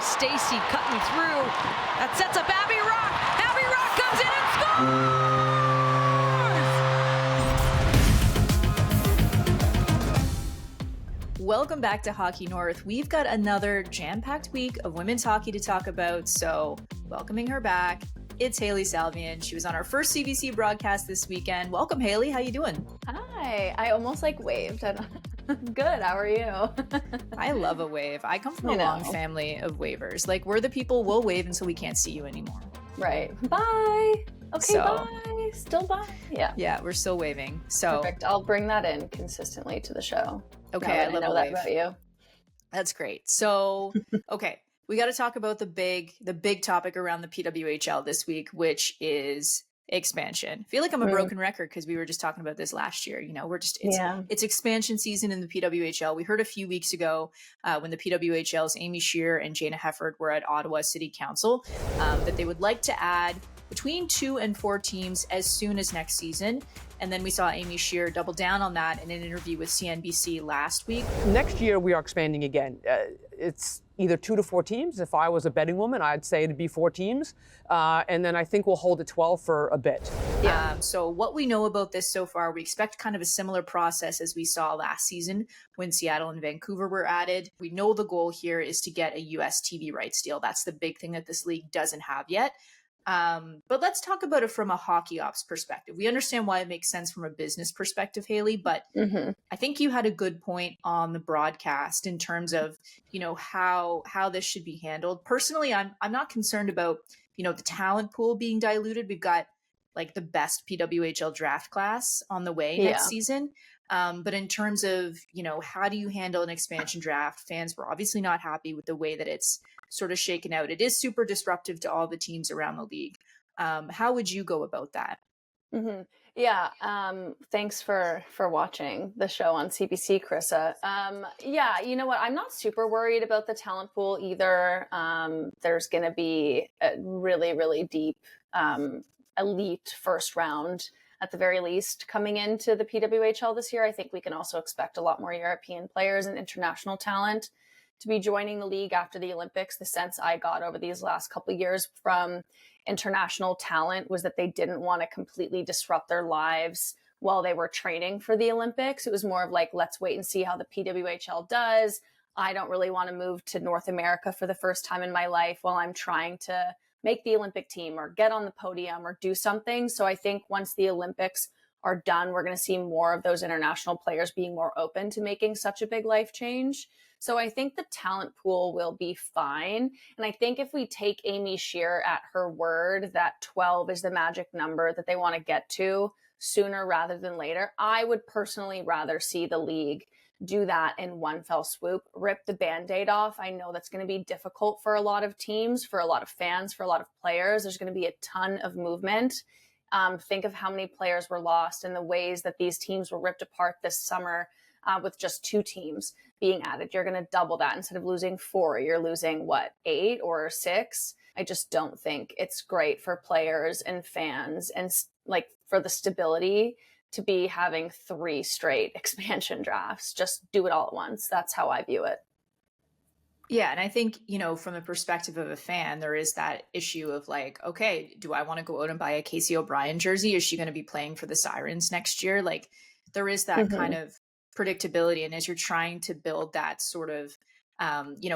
Stacy cutting through. That sets up Abby Roque. Abby Roque comes in and scores! Welcome back to Hockey North. We've got another jam-packed week of women's hockey to talk about, so welcoming her back, it's Hailey Salvian. She was on our first CBC broadcast this weekend. Welcome, Hailey. How you doing? Hi. I almost waved. Good. How are you? I love a wave. I come from a long family of wavers. We're the people, we'll wave until we can't see you anymore. Right. Bye. Okay, bye. Still bye. Yeah. Yeah, we're still waving. So perfect. I'll bring that in consistently to the show. Okay, I love know that about you. That's great. So, okay, we got to talk about the big topic around the PWHL this week, which is expansion. I feel like I'm a broken record because we were just talking about this last year. It's expansion season in the PWHL. We heard a few weeks ago when the PWHL's Amy Shear and Jana Hefford were at Ottawa City Council that they would like to add between 2 and 4 teams as soon as next season. And then we saw Amy Shear double down on that in an interview with CNBC last week. Next year, we are expanding again. It's either 2 to 4 teams. If I was a betting woman, I'd say it'd be 4 teams. And then I think we'll hold at 12 for a bit. So what we know about this so far, we expect kind of a similar process as we saw last season when Seattle and Vancouver were added. We know the goal here is to get a US TV rights deal. That's the big thing that this league doesn't have yet. But let's talk about it from a hockey ops perspective. We understand why it makes sense from a business perspective, Hailey, but I think you had a good point on the broadcast in terms of, how this should be handled. Personally, I'm not concerned about, the talent pool being diluted. We've got the best PWHL draft class on the way next season. But in terms of, how do you handle an expansion draft? Fans were obviously not happy with the way that it's sort of shaken out. It is super disruptive to all the teams around the league. How would you go about that? Yeah. Thanks for watching the show on CBC, Karissa. You know what? I'm not super worried about the talent pool either. There's going to be a really, really deep elite first round at the very least coming into the PWHL this year. I think we can also expect a lot more European players and international talent to be joining the league after the Olympics. The sense I got over these last couple of years from international talent was that they didn't want to completely disrupt their lives while they were training for the Olympics. It was more of let's wait and see how the PWHL does. I don't really want to move to North America for the first time in my life while I'm trying to make the Olympic team or get on the podium or do something. So I think once the Olympics are done, we're going to see more of those international players being more open to making such a big life change. So I think the talent pool will be fine. And I think if we take Amy Shear at her word that 12 is the magic number that they want to get to sooner rather than later, I would personally rather see the league do that in one fell swoop, rip the Band-Aid off. I know that's going to be difficult for a lot of teams, for a lot of fans, for a lot of players. There's going to be a ton of movement. Think of how many players were lost and the ways that these teams were ripped apart this summer with just 2 teams being added. You're going to double that. Instead of losing 4, you're losing 8 or 6. I just don't think it's great for players and fans and for the stability to be having 3 straight expansion drafts. Just do it all at once. That's how I view it. Yeah. And I think, from the perspective of a fan, there is that issue of okay, do I want to go out and buy a Casey O'Brien jersey? Is she going to be playing for the Sirens next year? There is that kind of predictability. And as you're trying to build that sort of,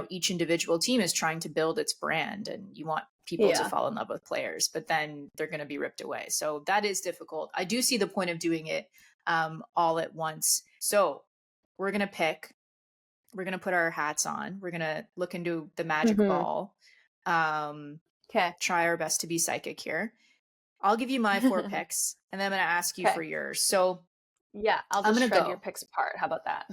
each individual team is trying to build its brand and you want people to fall in love with players, but then they're going to be ripped away. So that is difficult. I do see the point of doing it all at once. So we're going to pick. We're going to put our hats on. We're going to look into the magic ball. Try our best to be psychic here. I'll give you my 4 picks, and then I'm going to ask you for yours. So yeah, I'll just shred your picks apart. How about that?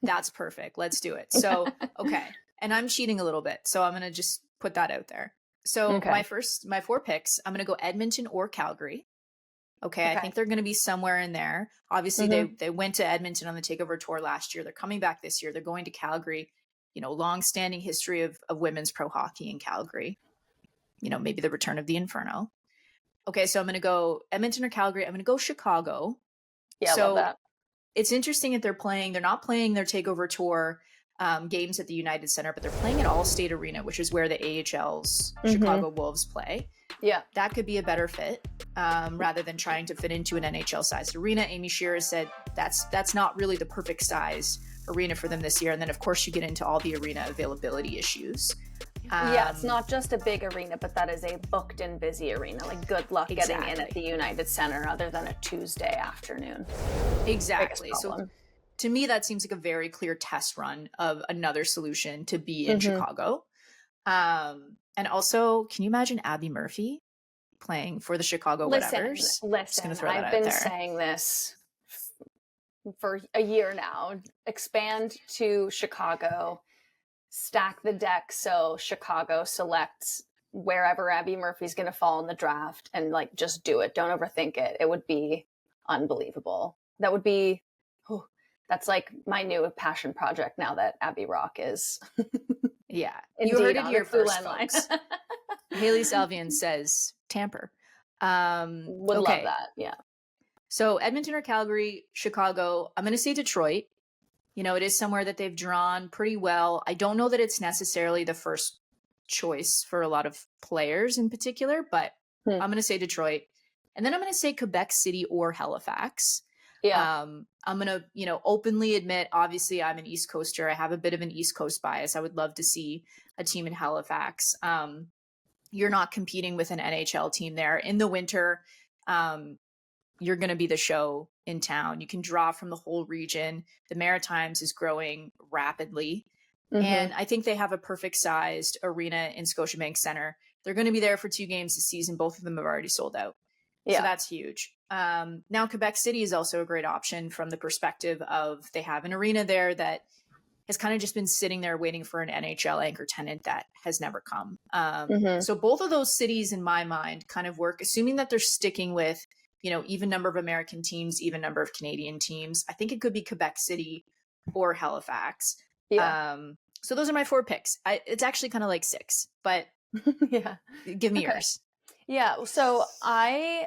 That's perfect. Let's do it. So, okay. And I'm cheating a little bit, so I'm going to just put that out there. So my 4 picks, I'm going to go Edmonton or Calgary. Okay. I think they're going to be somewhere in there. Obviously, they went to Edmonton on the takeover tour last year. They're coming back this year. They're going to Calgary. Long-standing history of women's pro hockey in Calgary. Maybe the return of the Inferno. Okay, so I'm going to go Edmonton or Calgary. I'm going to go Chicago. Yeah, I love that. It's interesting that they're not playing their takeover tour games at the United Center, but they're playing at Allstate Arena, which is where the AHL's Chicago Wolves play. Yeah. That could be a better fit rather than trying to fit into an NHL-sized arena. Amy Shearer said that's not really the perfect size arena for them this year. And then, of course, you get into all the arena availability issues. Yeah, it's not just a big arena, but that is a booked and busy arena. Like, good luck getting in at the United Center other than a Tuesday afternoon. Exactly. So to me, that seems like a very clear test run of another solution to be in Chicago. And also, can you imagine Abby Murphy playing for the Chicago Whatevers? Listen, I've been saying this for a year now. Expand to Chicago, stack the deck so Chicago selects wherever Abby Murphy's going to fall in the draft, and like just do it. Don't overthink it. It would be unbelievable. That would be, that's like my new passion project now that Abby Roque is. Yeah. Indeed, you heard it here first, line. folks. Hailey Salvian says tamper. Would love that. Yeah. So Edmonton or Calgary, Chicago, I'm going to say Detroit. You know, it is somewhere that they've drawn pretty well. I don't know that it's necessarily the first choice for a lot of players in particular, but I'm going to say Detroit. And then I'm going to say Quebec City or Halifax. Yeah. I'm going to, openly admit, obviously I'm an East Coaster. I have a bit of an East Coast bias. I would love to see a team in Halifax. You're not competing with an NHL team there. In the winter, you're going to be the show in town. You can draw from the whole region. The Maritimes is growing rapidly. And I think they have a perfect sized arena in Scotiabank Center. They're going to be there for 2 games this season. Both of them have already sold out. Yeah. So that's huge. Now Quebec City is also a great option from the perspective of they have an arena there that has kind of just been sitting there waiting for an NHL anchor tenant that has never come. So both of those cities in my mind kind of work, assuming that they're sticking with, even number of American teams, even number of Canadian teams. I think it could be Quebec City or Halifax. Yeah. So those are my 4 picks. It's actually kind of like 6, but yeah, give me yours. Yeah. So I'm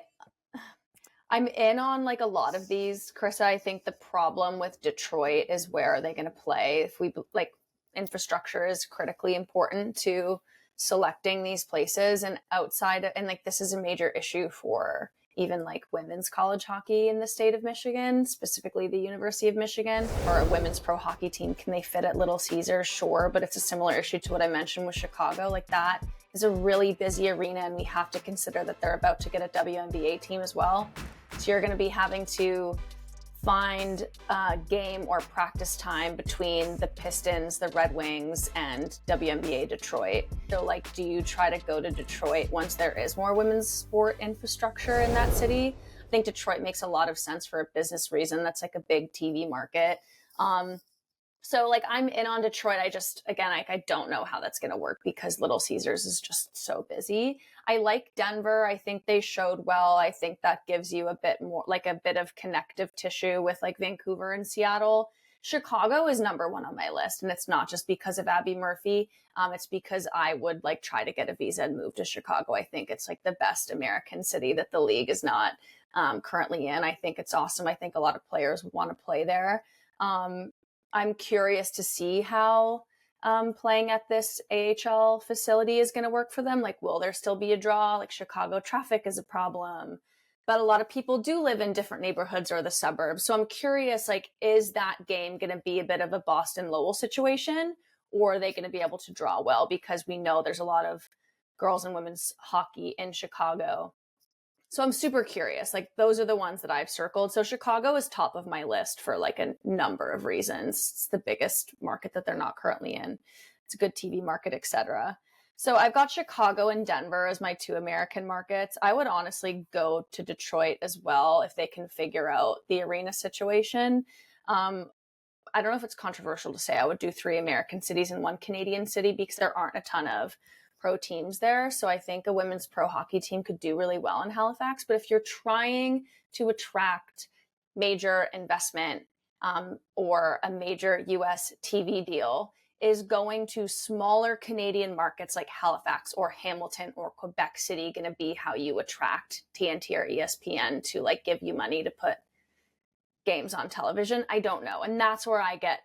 in on like a lot of these, Karissa. I think the problem with Detroit is where are they going to play? If we infrastructure is critically important to selecting these places, and this is a major issue for even like women's college hockey in the state of Michigan, specifically the University of Michigan, or a women's pro hockey team. Can they fit at Little Caesars? Sure. But it's a similar issue to what I mentioned with Chicago. Like, that is a really busy arena, and we have to consider that they're about to get a WNBA team as well. So you're going to be having to find game or practice time between the Pistons, the Red Wings, and WNBA Detroit. So do you try to go to Detroit once there is more women's sport infrastructure in that city? I think Detroit makes a lot of sense for a business reason. That's like a big TV market. So I'm in on Detroit. I don't know how that's going to work because Little Caesars is just so busy. I like Denver. I think they showed well. I think that gives you a bit more, a bit of connective tissue with Vancouver and Seattle. Chicago is number 1 on my list. And it's not just because of Abby Murphy. It's because I would try to get a visa and move to Chicago. I think it's the best American city that the league is not currently in. I think it's awesome. I think a lot of players would want to play there. I'm curious to see how playing at this AHL facility is going to work for them. Will there still be a draw? Chicago traffic is a problem, but a lot of people do live in different neighborhoods or the suburbs. So I'm curious, is that game going to be a bit of a Boston Lowell situation, or are they going to be able to draw well? Because we know there's a lot of girls and women's hockey in Chicago. So I'm super curious. Those are the ones that I've circled. So Chicago is top of my list for a number of reasons. It's the biggest market that they're not currently in. It's a good TV market, etc. So I've got Chicago and Denver as my 2 American markets. I would honestly go to Detroit as well if they can figure out the arena situation. I don't know if it's controversial to say I would do 3 American cities and 1 Canadian city because there aren't a ton of pro teams there. So I think a women's pro hockey team could do really well in Halifax. But if you're trying to attract major investment or a major US TV deal, is going to smaller Canadian markets like Halifax or Hamilton or Quebec City going to be how you attract TNT or ESPN to give you money to put games on television? I don't know. And that's where I get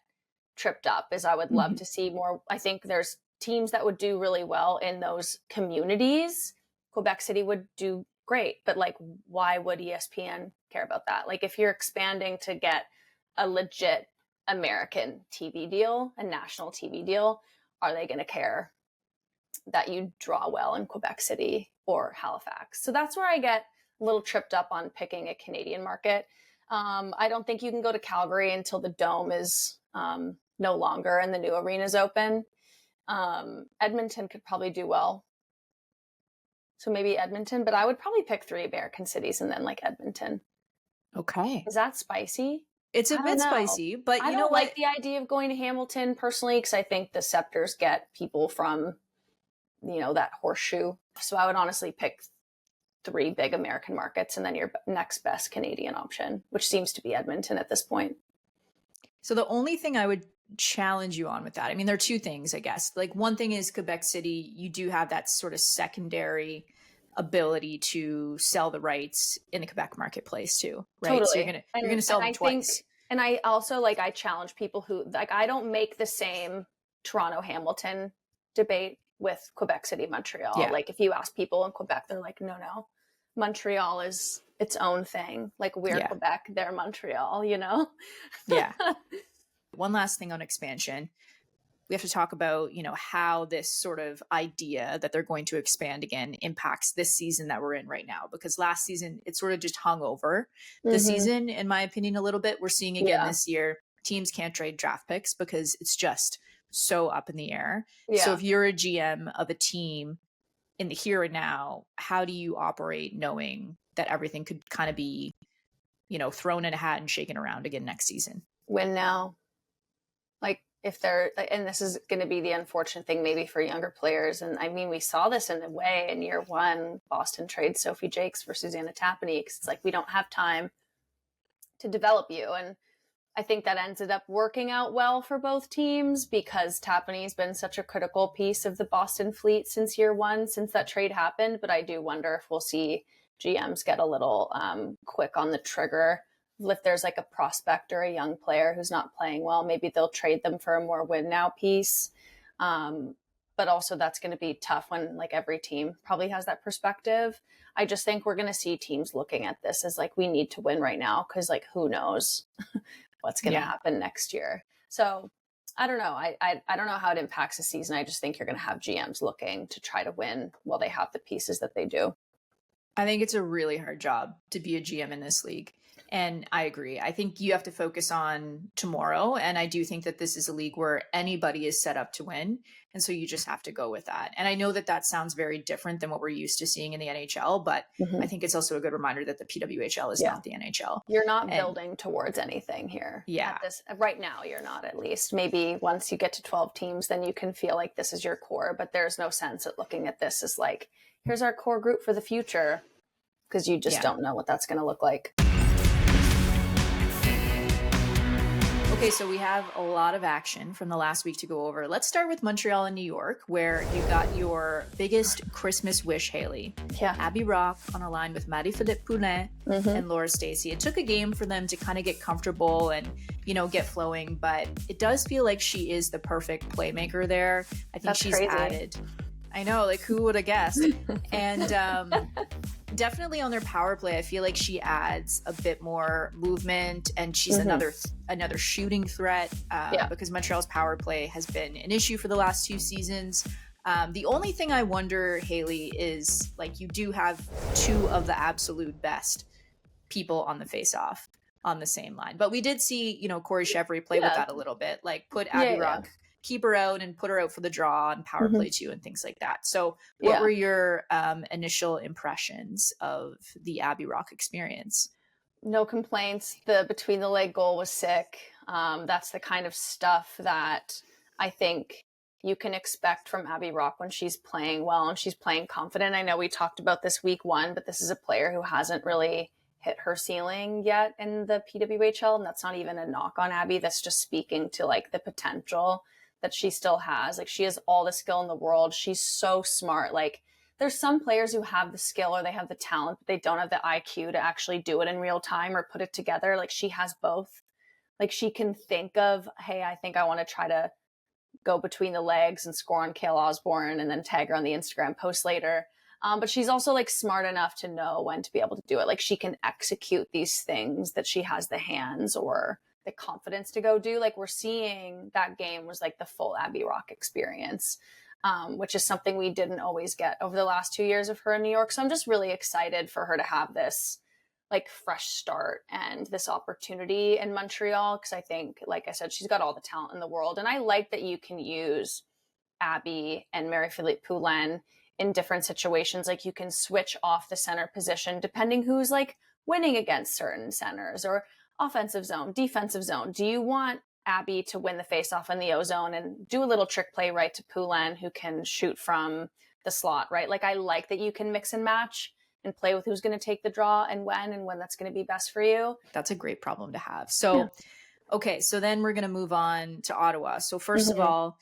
tripped up is I would love to see more. I think there's teams that would do really well in those communities. Quebec City would do great, but like, why would ESPN care about that? Like, if you're expanding to get a legit American TV deal, a national TV deal, are they going to care that you draw well in Quebec City or Halifax? So that's where I get a little tripped up on picking a Canadian market. I don't think you can go to Calgary until the Dome is no longer and the new arena's open. Edmonton could probably do well. So maybe Edmonton, but I would probably pick 3 American cities and then like Edmonton. Okay. Is that spicy? It's a I bit don't know. spicy, but I you know don't what? like the idea of going to Hamilton personally, because I think the Scepters get people from, that horseshoe. So I would honestly pick 3 big American markets and then your next best Canadian option, which seems to be Edmonton at this point. So the only thing I would challenge you on with that, I mean, there are 2 things, I guess. Like, one thing is Quebec City, you do have that sort of secondary ability to sell the rights in the Quebec marketplace too, right? Totally. So you're gonna sell them twice. And I also I challenge people who I don't make the same Toronto Hamilton debate with Quebec City Montreal. Yeah. Like, if you ask people in Quebec, they're like, no, Montreal is its own thing. Like, we're Quebec, they're Montreal, Yeah. One last thing on expansion. We have to talk about, how this sort of idea that they're going to expand again impacts this season that we're in right now. Because last season, it sort of just hung over the season, in my opinion, a little bit. We're seeing again this year, teams can't trade draft picks because it's just so up in the air. Yeah. So if you're a GM of a team in the here and now, how do you operate knowing that everything could kind of be, thrown in a hat and shaken around again next season? Win now. Like, if they're, and this is going to be the unfortunate thing maybe for younger players. And I mean, we saw this in a way in year 1, Boston trades Sophie Jakes for Susanna Tapani, because it's like, we don't have time to develop you. And I think that ended up working out well for both teams, because Tapani's been such a critical piece of the Boston fleet since year 1, since that trade happened. But I do wonder if we'll see GMs get a little quick on the trigger. If there's like a prospect or a young player who's not playing well, maybe they'll trade them for a more win now piece. But also that's going to be tough when like every team probably has that perspective. I just think we're going to see teams looking at this as like, we need to win right now, because like, who knows what's going to happen next year. So I don't know. I don't know how it impacts the season. I just think you're going to have GMs looking to try to win while they have the pieces that they do. I think it's a really hard job to be a GM in this league. And I agree. I think you have to focus on tomorrow. And I do think that this is a league where anybody is set up to win. And so you just have to go with that. And I know that that sounds very different than what we're used to seeing in the NHL, but I think it's also a good reminder that the PWHL is not the NHL. You're not building towards anything here. Yeah. Right now, you're not, at least. Maybe once you get to 12 teams, then you can feel like this is your core. But there's no sense at looking at this as like, here's our core group for the future, because you just don't know what that's going to look like. Okay, so we have a lot of action from the last week to go over. Let's start with Montreal and New York, where you got your biggest Christmas wish, Hailey. Yeah. Abby Roque on a line with Marie-Philippe Poulin and Laura Stacey. It took a game for them to kind of get comfortable and, get flowing, but it does feel like she is the perfect playmaker there. I think That's she's crazy. added. I know, like, who would have guessed? And definitely on their power play, I feel like she adds a bit more movement, and she's another shooting threat because Montreal's power play has been an issue for the last 2 seasons. The only thing I wonder, Hailey, is like, you do have 2 of the absolute best people on the face-off on the same line. But we did see, Corey Chevry play with that a little bit, like put Abby Roque, keep her out and put her out for the draw and power play too and things like that. So what were your initial impressions of the Abby Roque experience? No complaints. The between the leg goal was sick. That's the kind of stuff that I think you can expect from Abby Roque when she's playing well and she's playing confident. I know we talked about this week 1, but this is a player who hasn't really hit her ceiling yet in the PWHL. And that's not even a knock on Abby. That's just speaking to like the potential that she still has. Like, she has all the skill in the world. She's so smart. Like, there's some players who have the skill or they have the talent, but they don't have the IQ to actually do it in real time or put it together. Like, she has both. Like she can think of, hey, I think I want to try to go between the legs and score on Kale Osborne and then tag her on the Instagram post later. But she's also like smart enough to know when to be able to do it. Like she can execute these things that she has the hands or the confidence to go do. Like we're seeing that game was like the full Abby Roque experience, which is something we didn't always get over the last 2 years of her in New York. So I'm just really excited for her to have this like fresh start and this opportunity in Montreal. Cause I think, like I said, she's got all the talent in the world. And I like that you can use Abby and Marie-Philippe Poulin in different situations. Like you can switch off the center position depending who's like winning against certain centers or offensive zone, defensive zone. Do you want Abby to win the faceoff in the O zone and do a little trick play right to Poulin who can shoot from the slot, right? Like I like that you can mix and match and play with who's going to take the draw and when that's going to be best for you. That's a great problem to have. So, okay, so then we're going to move on to Ottawa. So first of all,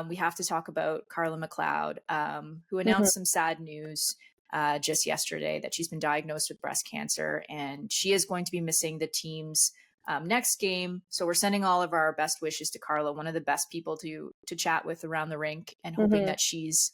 we have to talk about Carla MacLeod, who announced some sad news just yesterday that she's been diagnosed with breast cancer, and she is going to be missing the team's next game. So we're sending all of our best wishes to Carla, one of the best people to chat with around the rink, and hoping that she's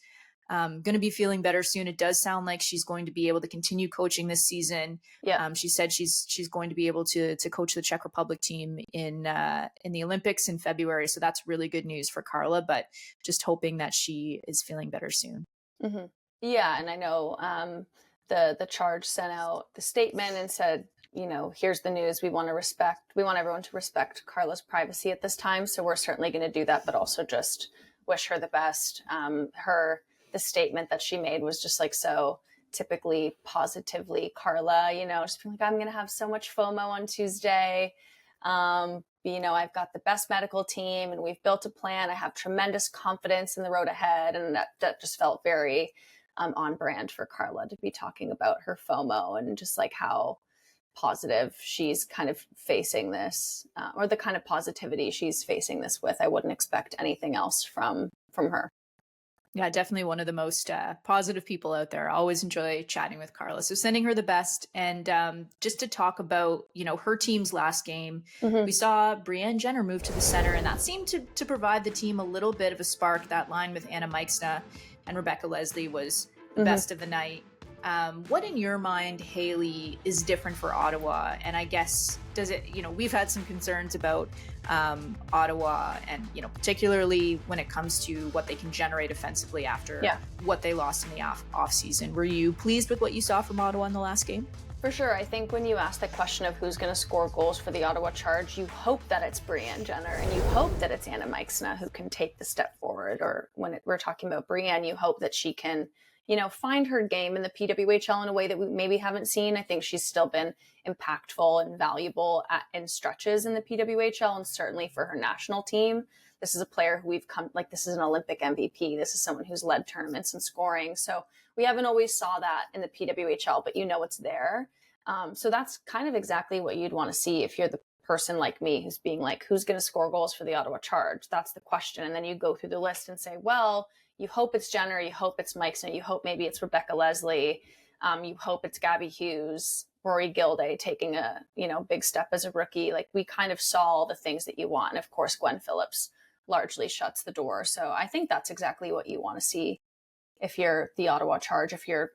going to be feeling better soon. It does sound like she's going to be able to continue coaching this season. Yeah. She said she's going to be able to coach the Czech Republic team in the Olympics in February. So that's really good news for Carla, but just hoping that she is feeling better soon. Yeah. And I know the charge sent out the statement and said, here's the news. We want everyone to respect Carla's privacy at this time. So we're certainly going to do that, but also just wish her the best. The statement that she made was just like so typically positively Carla, just being like, I'm going to have so much FOMO on Tuesday. I've got the best medical team and we've built a plan. I have tremendous confidence in the road ahead. And that just felt very on brand for Carla to be talking about her FOMO and just like how positive she's kind of facing this or the kind of positivity she's facing this with. I wouldn't expect anything else from her. Yeah, definitely one of the most positive people out there. I always enjoy chatting with Carla. So sending her the best. And just to talk about, her team's last game, we saw Brianne Jenner move to the center, and that seemed to provide the team a little bit of a spark. That line with Anna Meixna and Rebecca Leslie was the best of the night. What in your mind, Hailey, is different for Ottawa? And I guess, does it, we've had some concerns about Ottawa and, particularly when it comes to what they can generate offensively after what they lost in the off season. Were you pleased with what you saw from Ottawa in the last game? For sure. I think when you ask the question of who's going to score goals for the Ottawa Charge, you hope that it's Brianne Jenner and you hope that it's Anna Meixna who can take the step forward. Or when we're talking about Brianne, you hope that she can find her game in the PWHL in a way that we maybe haven't seen. I think she's still been impactful and valuable in stretches in the PWHL and certainly for her national team. This is a player who this is an Olympic MVP. This is someone who's led tournaments and scoring. So we haven't always saw that in the PWHL, but it's there. So that's kind of exactly what you'd want to see if you're the person like me who's being like, who's going to score goals for the Ottawa Charge? That's the question. And then you go through the list and say, well, you hope it's Jenner, you hope it's Meixna, you hope maybe it's Rebecca Leslie, you hope it's Gabby Hughes, Rory Gilday taking a big step as a rookie. Like we kind of saw all the things that you want. And of course, Gwen Phillips largely shuts the door. So I think that's exactly what you want to see if you're the Ottawa Charge, if you're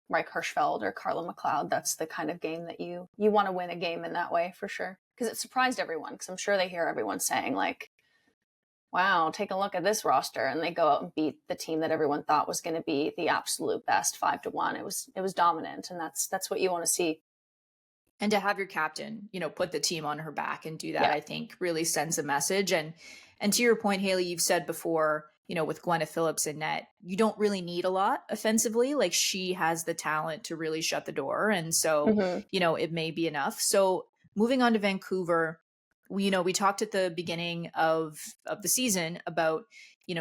Mike Hirschfeld or Carla MacLeod. That's the kind of game that you want to win a game in that way for sure. Because it surprised everyone, because I'm sure they hear everyone saying like, wow, take a look at this roster. And they go out and beat the team that everyone thought was going to be the absolute best 5-1. It was dominant. And that's what you want to see. And to have your captain, put the team on her back and do that, I think really sends a message. And to your point, Hailey, you've said before, with Gwen Phillips in net, you don't really need a lot offensively. Like she has the talent to really shut the door. And so, it may be enough. So moving on to Vancouver, we talked at the beginning of the season about,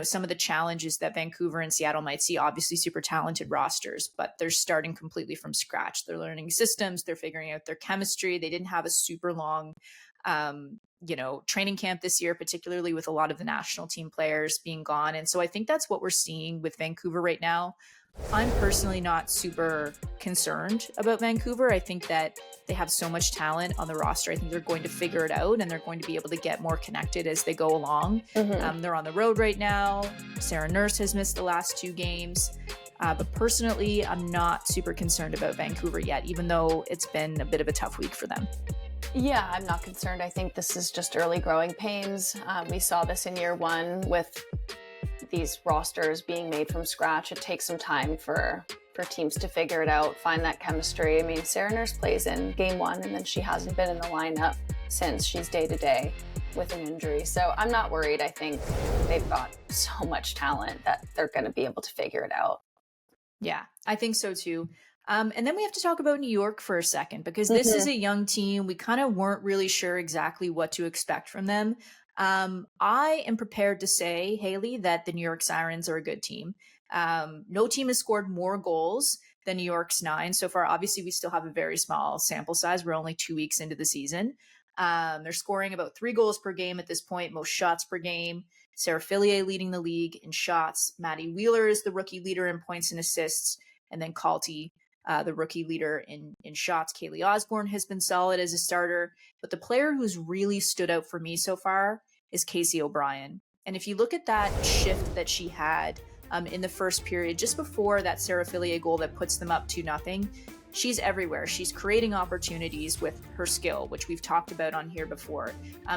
some of the challenges that Vancouver and Seattle might see. Obviously super talented rosters, but they're starting completely from scratch. They're learning systems. They're figuring out their chemistry. They didn't have a super long, training camp this year, particularly with a lot of the national team players being gone. And so I think that's what we're seeing with Vancouver right now. I'm personally not super concerned about Vancouver. I think that they have so much talent on the roster. I think they're going to figure it out, and they're going to be able to get more connected as they go along. They're on the road right now. Sarah Nurse has missed the last 2 games. But personally, I'm not super concerned about Vancouver yet, even though it's been a bit of a tough week for them. Yeah, I'm not concerned. I think this is just early growing pains. We saw this in year 1 with these rosters being made from scratch. It takes some time for teams to figure it out, find that chemistry. I mean, Sarah Nurse plays in game 1, and then she hasn't been in the lineup since. She's day-to-day with an injury. So I'm not worried. I think they've got so much talent that they're going to be able to figure it out. Yeah, I think so too. And then we have to talk about New York for a second, because this is a young team. We kind of weren't really sure exactly what to expect from them. I am prepared to say, Hailey, that the New York Sirens are a good team. No team has scored more goals than New York's 9 so far. Obviously, we still have a very small sample size. We're only 2 weeks into the season. They're scoring about 3 goals per game at this point, most shots per game. Sarah Fillier leading the league in shots. Maddie Wheeler is the rookie leader in points and assists. And then Calty, the rookie leader in shots. Kaylee Osborne has been solid as a starter. But the player who's really stood out for me so far is Casey O'Brien. And if you look at that shift that she had in the first period, just before that Sarah Fillier goal that puts them up 2-0, she's everywhere. She's creating opportunities with her skill, which we've talked about on here before.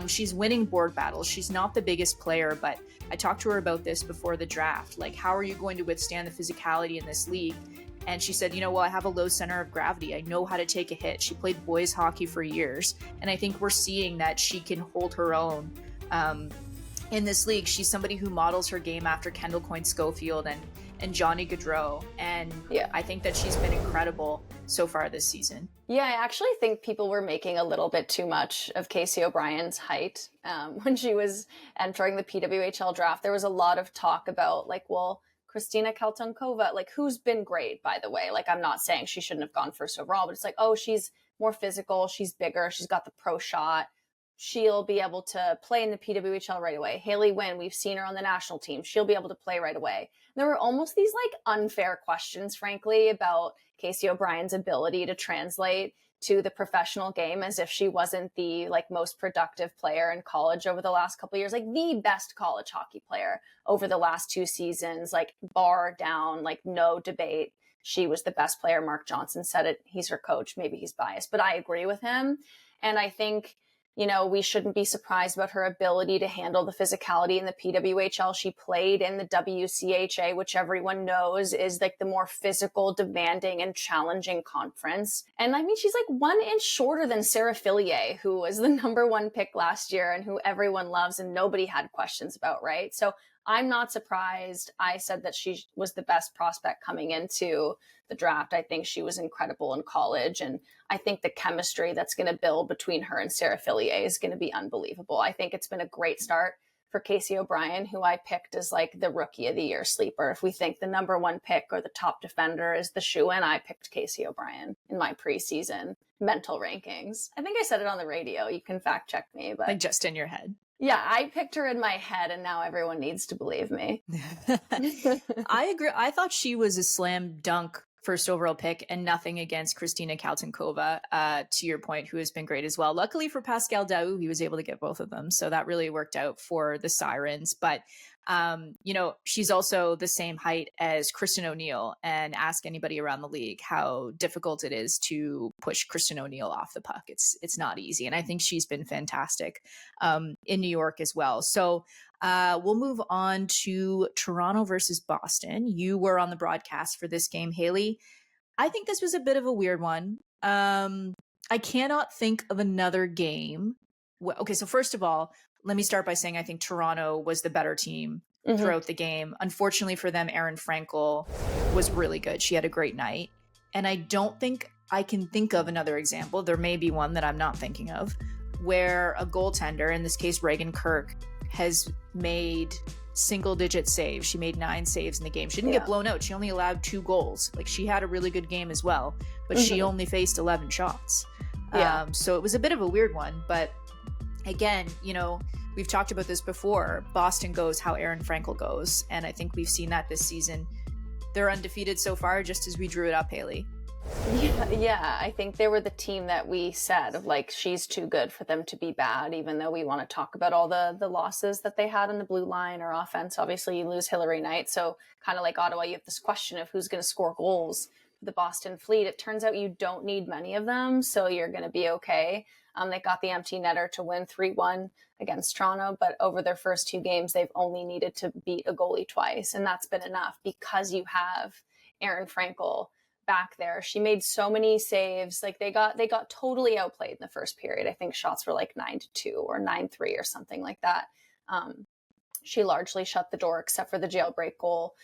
She's winning board battles. She's not the biggest player, but I talked to her about this before the draft. Like, how are you going to withstand the physicality in this league? And she said, well, I have a low center of gravity. I know how to take a hit. She played boys hockey for years. And I think we're seeing that she can hold her own in this league. She's somebody who models her game after Kendall Coyne-Schofield and Johnny Gaudreau. And I think that she's been incredible so far this season. Yeah, I actually think people were making a little bit too much of Casey O'Brien's height when she was entering the PWHL draft. There was a lot of talk about, like, well, Kristina Kaltonkova, like, who's been great, by the way. Like, I'm not saying she shouldn't have gone first overall, but it's like, oh, she's more physical, she's bigger, she's got the pro shot. She'll be able to play in the PWHL right away. Hailey Wynn, we've seen her on the national team. She'll be able to play right away. There were almost these like unfair questions, frankly, about Casey O'Brien's ability to translate to the professional game, as if she wasn't the like most productive player in college over the last couple of years, like the best college hockey player over the last 2 seasons, like bar down, like no debate. She was the best player. Mark Johnson said it. He's her coach. Maybe he's biased, but I agree with him. And I think, we shouldn't be surprised about her ability to handle the physicality in the PWHL. She played in the WCHA, which everyone knows is like the more physical, demanding, and challenging conference. And I mean, she's like 1 inch shorter than Sarah Fillier, who was the number 1 pick last year and who everyone loves and nobody had questions about, right? So I'm not surprised. I said that she was the best prospect coming into the draft. I think she was incredible in college. And I think the chemistry that's going to build between her and Sarah Fillier is going to be unbelievable. I think it's been a great start for Casey O'Brien, who I picked as like the rookie of the year sleeper. If we think the number 1 pick or the top defender is the shoe-in, I picked Casey O'Brien in my preseason mental rankings. I think I said it on the radio. You can fact check me, but like just in your head. Yeah, I picked her in my head, and now everyone needs to believe me. I agree. I thought she was a slam dunk first overall pick, and nothing against Kristina Kaltonkova, to your point, who has been great as well. Luckily for Pascal Daou, he was able to get both of them. So that really worked out for the Sirens. But, she's also the same height as Kristen O'Neill, and ask anybody around the league how difficult it is to push Kristen O'Neill off the puck. It's not easy. And I think she's been fantastic in New York as well. So we'll move on to Toronto versus Boston. You were on the broadcast for this game, Hailey. I think this was a bit of a weird one. I cannot think of another game. Okay, so first of all, let me start by saying I think Toronto was the better team throughout the game. Unfortunately for them, Erin Frankel was really good. She had a great night. And I don't think I can think of another example. There may be one that I'm not thinking of, where a goaltender, in this case Reagan Kirk, has made single-digit saves. She made 9 saves in the game. She didn't get blown out. She only allowed 2 goals. Like, she had a really good game as well, but she only faced 11 shots. So it was a bit of a weird one, but again, we've talked about this before. Boston goes how Erin Frankel goes, and I think we've seen that this season they're undefeated so far, just as we drew it up, Hailey. Yeah, I think they were the team that we said of like, she's too good for them to be bad, even though we want to talk about all the losses that they had on the blue line or offense. Obviously, you lose Hilary Knight. So kind of like Ottawa, you have this question of who's going to score goals for the Boston Fleet. It turns out you don't need many of them, so you're going to be okay. They got the empty netter to win 3-1 against Toronto, but over their first 2 games, they've only needed to beat a goalie twice, and that's been enough because you have Erin Frankel back there. She made so many saves. Like they got totally outplayed in the first period. I think shots were like 9-2 or 9-3 or something like that. She largely shut the door except for the jailbreak goal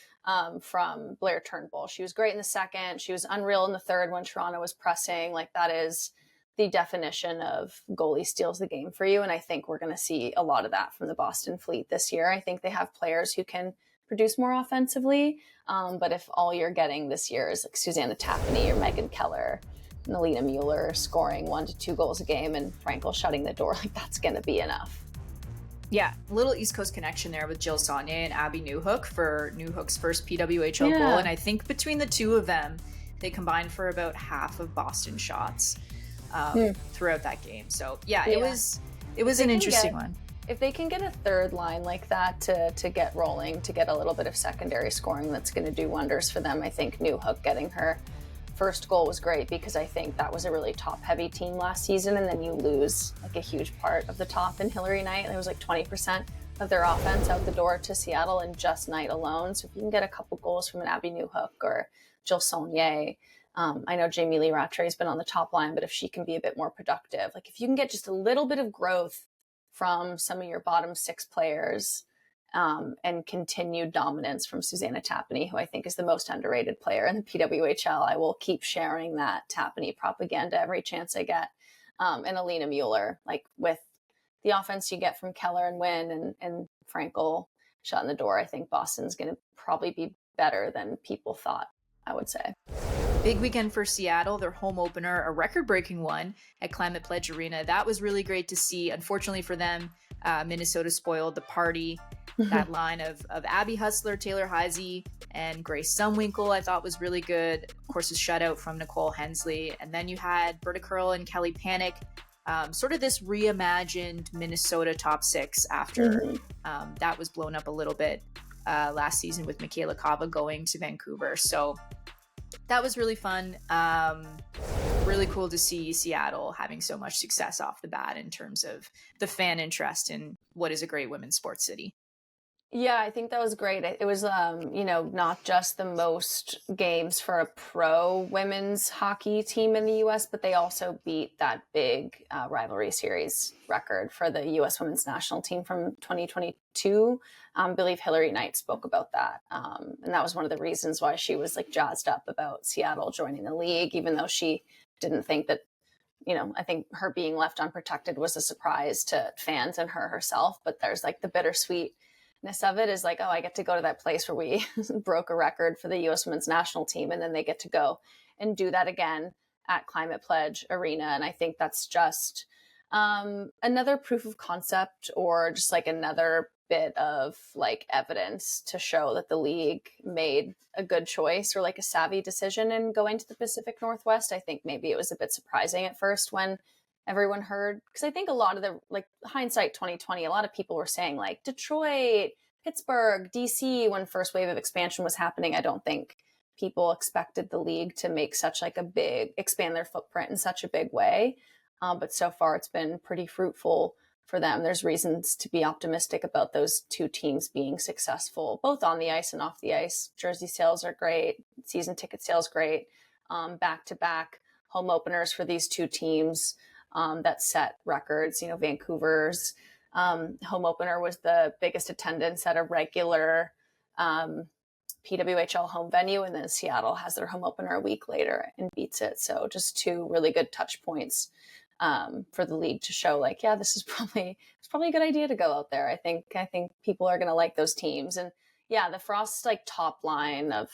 from Blair Turnbull. She was great in the second. She was unreal in the third when Toronto was pressing. Like that is the definition of goalie steals the game for you. And I think we're going to see a lot of that from the Boston Fleet this year. I think they have players who can produce more offensively. But if all you're getting this year is like Susanna Tapani or Megan Keller and Alina Mueller scoring 1 to 2 goals a game and Frankel shutting the door, like that's going to be enough. Yeah, a little East Coast connection there with Jill Saunier and Abby Newhook for Newhook's first PWHL goal. And I think between the two of them, they combined for about half of Boston shots throughout that game. So it was an interesting one. If they can get a third line like that to get rolling, to get a little bit of secondary scoring, that's going to do wonders for them. I think Newhook getting her first goal was great because I think that was a really top-heavy team last season, and then you lose like a huge part of the top in Hilary Knight. It was like 20% of their offense out the door to Seattle in just Knight alone. So if you can get a couple goals from an Abby Newhook or Jill Saunier, I know Jamie Lee Rattray has been on the top line, but if she can be a bit more productive, like if you can get just a little bit of growth from some of your bottom 6 players and continued dominance from Susanna Tapani, who I think is the most underrated player in the PWHL. I will keep sharing that Tapani propaganda every chance I get. And Alina Mueller, like with the offense you get from Keller and Wynn and Frankel shutting the door, I think Boston's going to probably be better than people thought, I would say. Big weekend for Seattle, their home opener, a record-breaking one at Climate Pledge Arena. That was really great to see. Unfortunately for them, Minnesota spoiled the party. That line of Abby Hustler, Taylor Heisey, and Grace Zumwinkle I thought was really good. Of course, a shutout from Nicole Hensley. And then you had Britta Curl and Kelly Panic, sort of this reimagined Minnesota top 6 after that was blown up a little bit last season with Michaela Kava going to Vancouver. So that was really fun. Really cool to see Seattle having so much success off the bat in terms of the fan interest in what is a great women's sports city. Yeah, I think that was great. It was, not just the most games for a pro women's hockey team in the U.S., but they also beat that big rivalry series record for the U.S. women's national team from 2022. I believe Hilary Knight spoke about that. And that was one of the reasons why she was like jazzed up about Seattle joining the league, even though she didn't think that, I think her being left unprotected was a surprise to fans and her herself. But there's like the bittersweetness of it is like, oh, I get to go to that place where we broke a record for the U.S. women's national team. And then they get to go and do that again at Climate Pledge Arena. And I think that's just another proof of concept, or just like another bit of like evidence to show that the league made a good choice or like a savvy decision in going to the Pacific Northwest. I think maybe it was a bit surprising at first when everyone heard, because I think a lot of the, like, hindsight 2020, a lot of people were saying like Detroit, Pittsburgh, DC, when first wave of expansion was happening. I don't think people expected the league to make such like a big, expand their footprint in such a big way. But so far it's been pretty fruitful for them. There's reasons to be optimistic about those two teams being successful, both on the ice and off the ice. Jersey sales are great. Season ticket sales great. Back-to-back home openers for these two teams that set records. Vancouver's home opener was the biggest attendance at a regular PWHL home venue, and then Seattle has their home opener a week later and beats it. So just two really good touch points for the league to show like, yeah, it's probably a good idea to go out there. I think people are going to like those teams. And yeah, the Frost like top line of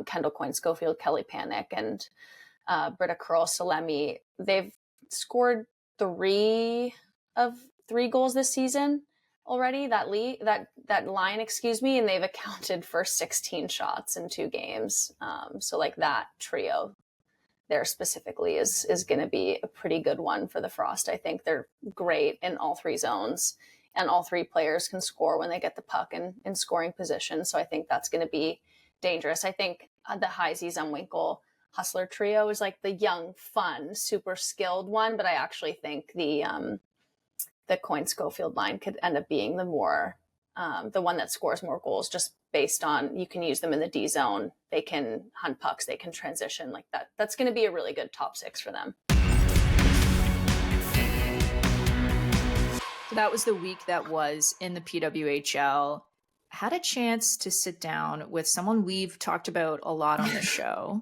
Kendall Coyne Schofield, Kelly Panic, and Britta Curl Salemi, they've scored 3 of 3 goals this season. already, that line, and they've accounted for 16 shots in 2 games. So like that trio there specifically is going to be a pretty good one for the Frost. I think they're great in all 3 zones, and all 3 players can score when they get the puck in scoring position. So I think that's going to be dangerous. I think the Heisey, Zumwinkle, Hustler trio is like the young, fun, super skilled one, but I actually think the Coyne Schofield line could end up being the more the one that scores more goals, just based on you can use them in the D zone. They can hunt pucks. They can transition like that. That's going to be a really good top 6 for them. So that was the week that was in the PWHL. Had a chance to sit down with someone we've talked about a lot on the show,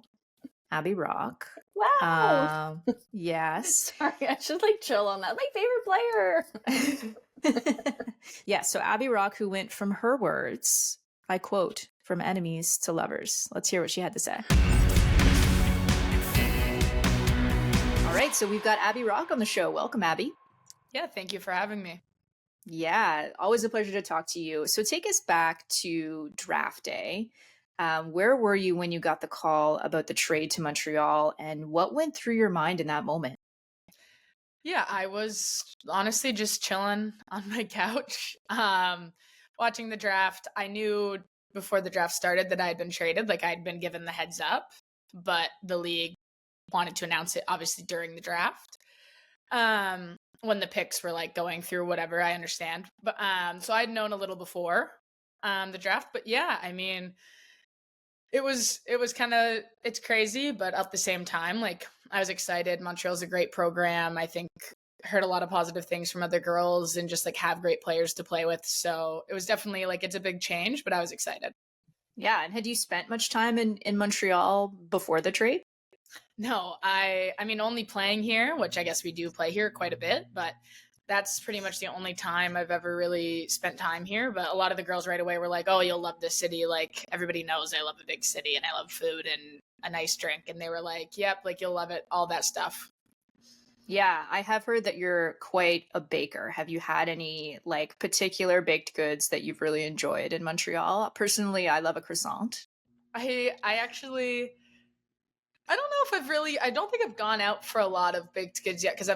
Abby Roque. Wow. Yes. Sorry, I should like chill on that. My favorite player. Yeah, so Abby Roque, who went from her words, I quote, from enemies to lovers. Let's hear what she had to say. All right, so we've got Abby Roque on the show. Welcome, Abby. Yeah, thank you for having me. Yeah, always a pleasure to talk to you. So take us back to draft day. Where were you when you got the call about the trade to Montreal, and what went through your mind in that moment? Yeah, I was honestly just chilling on my couch, watching the draft. I knew before the draft started that I had been traded, like I'd been given the heads up, but the league wanted to announce it obviously during the draft. When the picks were like going through whatever, I understand. But so I'd known a little before the draft, but yeah, I mean, it was kind of, it's crazy, but at the same time, like I was excited. Montreal's a great program. I think heard a lot of positive things from other girls and just like have great players to play with. So it was definitely like, it's a big change, but I was excited. Yeah. And had you spent much time in Montreal before the trade? No, I mean, only playing here, which I guess we do play here quite a bit, but that's pretty much the only time I've ever really spent time here. But a lot of the girls right away were like, oh, you'll love this city. Like everybody knows I love a big city and I love food and a nice drink. And they were like, yep, like you'll love it. All that stuff. Yeah, I have heard that you're quite a baker. Have you had any like particular baked goods that you've really enjoyed in Montreal? Personally, I love a croissant. I actually, I don't know if I don't think I've gone out for a lot of baked goods yet because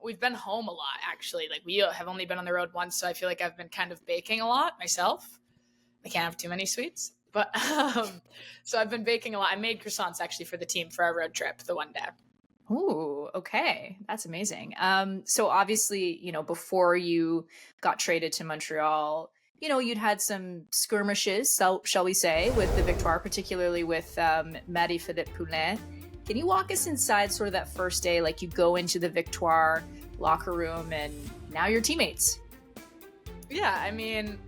we've been home a lot actually. Like we have only been on the road once, so I feel like I've been kind of baking a lot myself. I can't have too many sweets, but so I've been baking a lot. I made croissants actually for the team for our road trip the one day. Ooh, okay. That's amazing. So obviously, before you got traded to Montreal, you'd had some skirmishes, shall we say, with the Victoire, particularly with Marie-Philippe Poulin. Can you walk us inside sort of that first day, like you go into the Victoire locker room and now you're teammates? Yeah, I mean,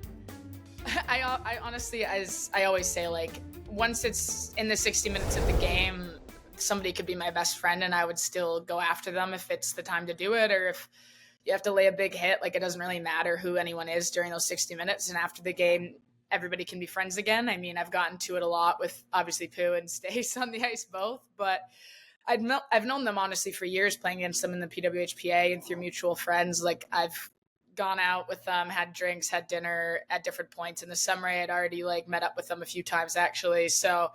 I honestly, as I always say, like once it's in the 60 minutes of the game, somebody could be my best friend and I would still go after them if it's the time to do it, or if you have to lay a big hit, like it doesn't really matter who anyone is during those 60 minutes. And after the game, everybody can be friends again. I mean, I've gotten to it a lot with obviously Pooh and Stace on the ice both, but I've known them honestly for years, playing against them in the PWHPA and through mutual friends. Like I've gone out with them, had drinks, had dinner at different points in the summer. I had already like met up with them a few times actually. So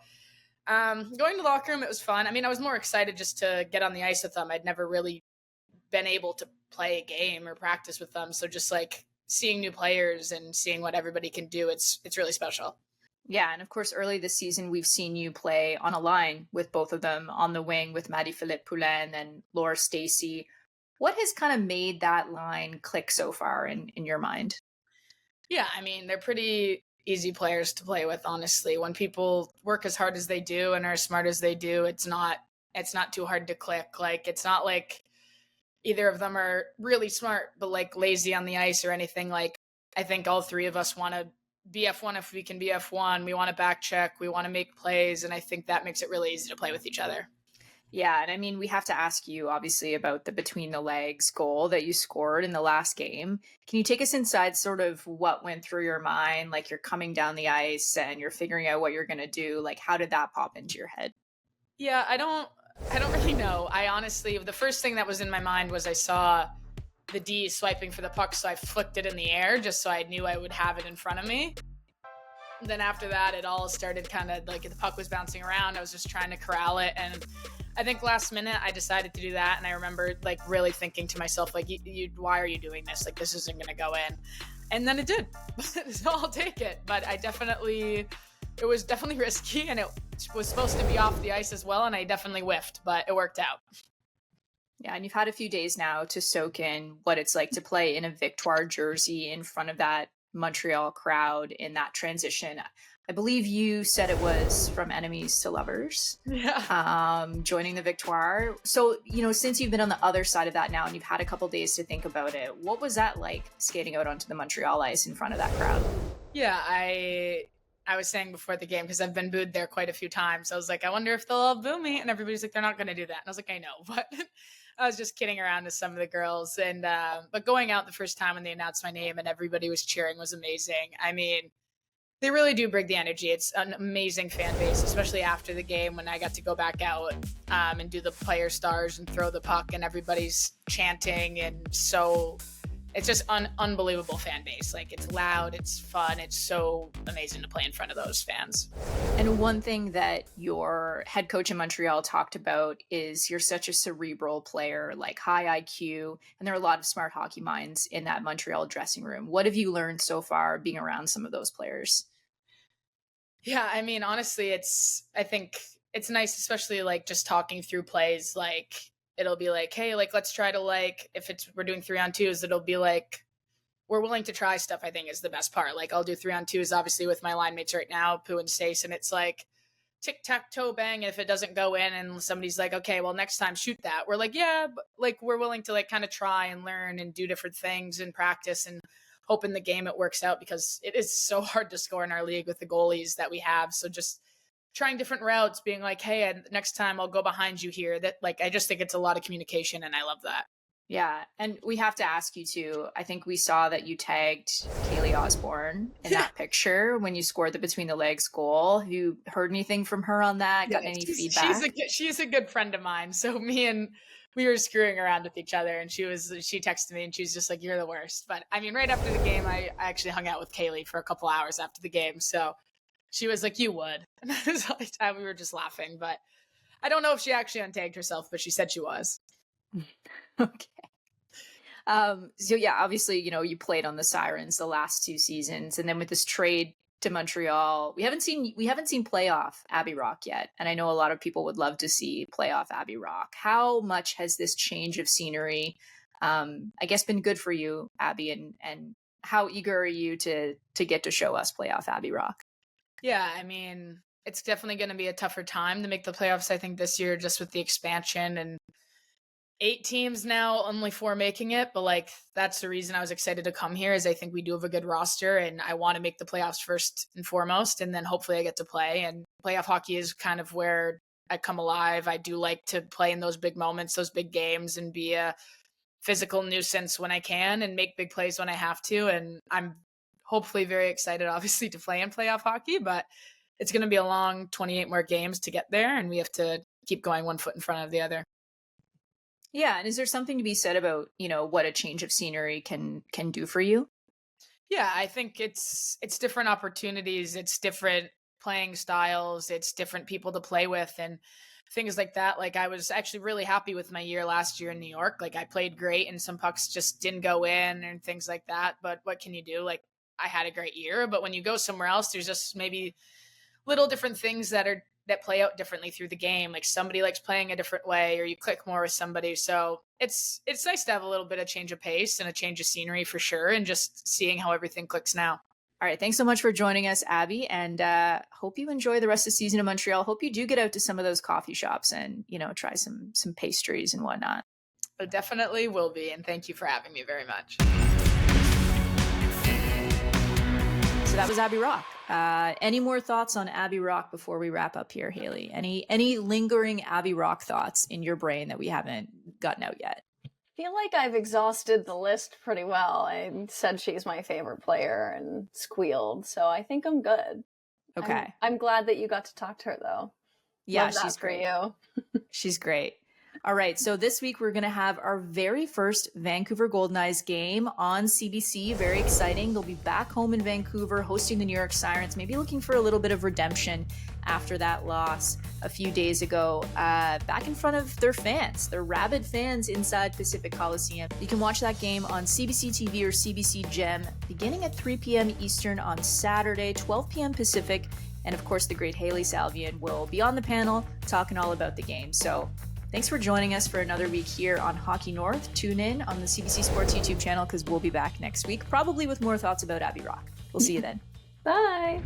going to the locker room, it was fun. I mean, I was more excited just to get on the ice with them. I'd never really been able to play a game or practice with them. So just like seeing new players and seeing what everybody can do, it's really special. Yeah, and of course, early this season, we've seen you play on a line with both of them on the wing with Marie-Philippe Poulin and Laura Stacey. What has kind of made that line click so far in your mind? Yeah, I mean, they're pretty easy players to play with, honestly. When people work as hard as they do and are as smart as they do, it's not too hard to click. Like, it's not like either of them are really smart, but like lazy on the ice or anything. Like, I think all three of us want to be F1 if we can be F1. We want to back check. We want to make plays. And I think that makes it really easy to play with each other. Yeah. And I mean, we have to ask you obviously about the between the legs goal that you scored in the last game. Can you take us inside sort of what went through your mind? Like you're coming down the ice and you're figuring out what you're going to do. Like, how did that pop into your head? Yeah, I don't really know. I honestly, the first thing that was in my mind was I saw the D swiping for the puck, so I flicked it in the air just so I knew I would have it in front of me. Then after that, it all started kind of like the puck was bouncing around. I was just trying to corral it. And I think last minute I decided to do that. And I remember like really thinking to myself, like, why are you doing this? Like, this isn't going to go in. And then it did. So I'll take it. But it was definitely risky, and it was supposed to be off the ice as well. And I definitely whiffed, but it worked out. Yeah, and you've had a few days now to soak in what it's like to play in a Victoire jersey in front of that Montreal crowd in that transition. I believe you said it was from enemies to lovers. Yeah. Joining the Victoire. So, since you've been on the other side of that now and you've had a couple days to think about it, what was that like skating out onto the Montreal ice in front of that crowd? Yeah, I was saying before the game, because I've been booed there quite a few times. I was like, I wonder if they'll all boo me. And everybody's like, they're not going to do that. And I was like, I know, but I was just kidding around with some of the girls. And but going out the first time when they announced my name and everybody was cheering was amazing. I mean, they really do bring the energy. It's an amazing fan base, especially after the game when I got to go back out and do the player stars and throw the puck and everybody's chanting. And so it's just unbelievable fan base. Like, it's loud, it's fun, it's so amazing to play in front of those fans. And one thing that your head coach in Montreal talked about is you're such a cerebral player, like high IQ, and there are a lot of smart hockey minds in that Montreal dressing room. What have you learned so far being around some of those players? Yeah, I mean, honestly, I think it's nice, especially like just talking through plays, like it'll be like, hey, like, let's try to, like, if we're doing 3-on-2s, it'll be like, we're willing to try stuff, I think is the best part. Like, I'll do 3-on-2s, obviously, with my line mates right now, Pooh and Stace, and it's like tic-tac-toe bang. If it doesn't go in and somebody's like, okay, well, next time shoot that. We're like, yeah, but like, we're willing to like kind of try and learn and do different things and practice and hope in the game it works out, because it is so hard to score in our league with the goalies that we have. So just trying different routes, being like, hey, next time I'll go behind you here. That, like, I just think it's a lot of communication, and I love that. Yeah, and we have to ask you too. I think we saw that you tagged Hailey Osborne in that picture when you scored the between the legs goal. Have you heard anything from her on that? Got any feedback? She's a good friend of mine. So we were screwing around with each other, and she texted me and she was just like, you're the worst. But I mean, right after the game, I actually hung out with Hailey for a couple hours after the game. So she was like, you would. And I was like, we were just laughing. But I don't know if she actually untagged herself, but she said she was. Okay. So yeah, obviously, you played on the Sirens the last 2 seasons, and then with this trade to Montreal, we haven't seen playoff Abby Roque yet. And I know a lot of people would love to see playoff Abby Roque. How much has this change of scenery, I guess, been good for you, Abby, and how eager are you to get to show us playoff Abby Roque? Yeah, I mean, it's definitely going to be a tougher time to make the playoffs, I think, this year, just with the expansion and 8 teams now, only 4 making it. But like, that's the reason I was excited to come here, is I think we do have a good roster and I want to make the playoffs first and foremost. And then hopefully I get to play, and playoff hockey is kind of where I come alive. I do like to play in those big moments, those big games, and be a physical nuisance when I can and make big plays when I have to. And I'm hopefully very excited, obviously, to play in playoff hockey, but it's going to be a long 28 more games to get there, and we have to keep going one foot in front of the other. Yeah, and is there something to be said about, what a change of scenery can do for you? Yeah, I think it's different opportunities, it's different playing styles, it's different people to play with, and things like that. Like, I was actually really happy with my year last year in New York. Like, I played great and some pucks just didn't go in and things like that. But what can you do? Like, I had a great year, but when you go somewhere else, there's just maybe little different things that play out differently through the game. Like, somebody likes playing a different way, or you click more with somebody. So it's nice to have a little bit of change of pace and a change of scenery for sure, and just seeing how everything clicks now. All right. Thanks so much for joining us, Abby. And hope you enjoy the rest of the season in Montreal. Hope you do get out to some of those coffee shops and, try some pastries and whatnot. I definitely will be. And thank you for having me very much. So that was Abby Roque. Any more thoughts on Abby Roque before we wrap up here, Hailey? Any lingering Abby Roque thoughts in your brain that we haven't gotten out yet? I feel like I've exhausted the list pretty well. I said she's my favorite player and squealed, so I think I'm good. Okay. I'm glad that you got to talk to her, though. Yeah, Love that she's for great. you. She's great. All right, so this week we're going to have our very first Vancouver Golden Knights game on CBC. Very exciting. They'll be back home in Vancouver hosting the New York Sirens, maybe looking for a little bit of redemption after that loss a few days ago, back in front of their fans, their rabid fans inside Pacific Coliseum. You can watch that game on CBC TV or CBC Gem beginning at 3 p.m. Eastern on Saturday, 12 p.m. Pacific. And of course, the great Hailey Salvian will be on the panel talking all about the game. So thanks for joining us for another week here on Hockey North. Tune in on the CBC Sports YouTube channel because we'll be back next week, probably with more thoughts about Abby Roque. We'll see you then. Bye.